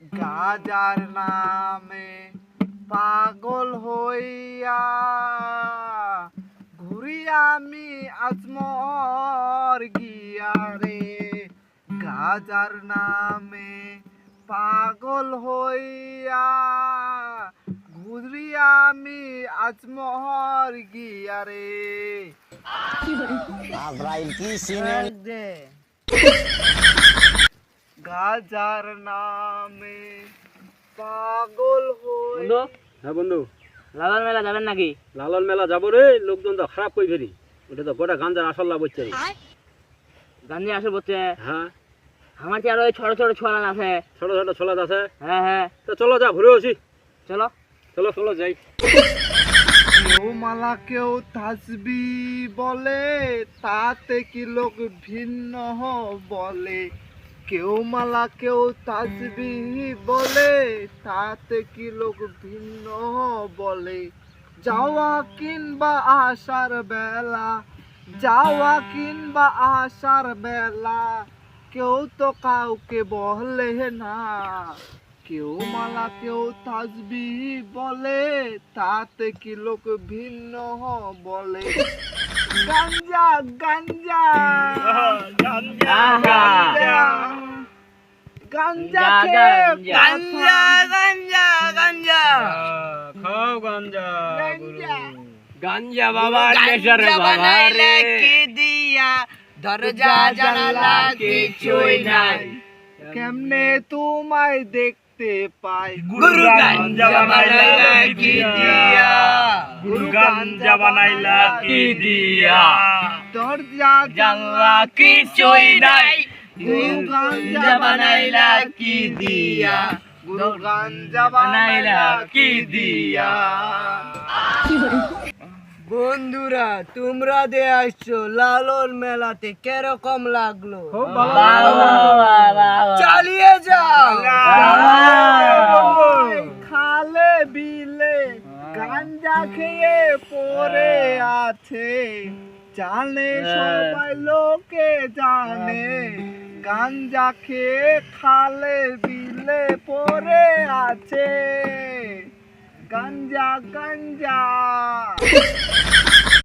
গাজার নামে পাগল হইয়া ঘুরি আমি আজমর গিয়া রে। গাজার নামে পাগল হইয়া ঘুরি আমি আজমর গিয়া রে। আব্রাইল কি সিনে দে গাজার নামে পাগল হই। বন্ধু, হ্যাঁ বন্ধু, লালন মেলা যাবেন নাকি? লালন মেলা যাবো রে। লোকজন তো খারাপ কই ফেরি, ওটা তো গোটা গাঞ্জার আসল লাভ হচ্ছে। গান্ধী আসে বলছে হ্যাঁ, আমার কি আরো ওই ছোট ছোট ছোয়ালান আছে? ছোট ছোট ছোলা আছে। হ্যাঁ হ্যাঁ, তো চলো যা ঘুরে আসি। চলো চলো চলো যাই। কেউ মালা কেউ তাসবি বলে, তাতে কি লোক ভিন্ন বলে। কেউ মালা কেউ তাসবি বলে, তাতে কি লোক ভিন্ন বলে। যাওয়া কিংবা আসার বেলা, যাওয়া কিংবা আসার বেলা কেউ তো কাউকে বলে না। কেউ মালা কেউ তাসবি বলে, তাতে কি লোক ভিন্ন বলে। গাঞ্জা গাঞ্জা গাঞ্জা গাঞ্জা গাঞ্জা গাঞ্জা গাঞ্জা খাও গাঞ্জা, গাঞ্জা বাবা নেশার বাবা রে। কি দিয়া দরজা জানালা কিছুই নাই, কেমনে তোমায় দেখতে পাই। গুরু গাঞ্জা বানাইলা কি দিয়া, গুরু গাঞ্জা বানাইলা কি দিয়া। দরজা জানলা কিছুই নাই, গুরু গাঞ্জা বানাইলা কি দিয়া। গুরু গাঞ্জা বানাইলা কি দিয়া। বন্ধুরা, তোমরা যে আসছো লালন মেলাতে, কিরকম লাগলো? চালিয়ে যাও। খালে বিলে গাঞ্জা খেয়ে পড়ে আছে, জানে সবাই লোকে জানে। গাঞ্জা খেয়ে খালে বিলে পড়ে আছে, গাঞ্জা গাঞ্জা।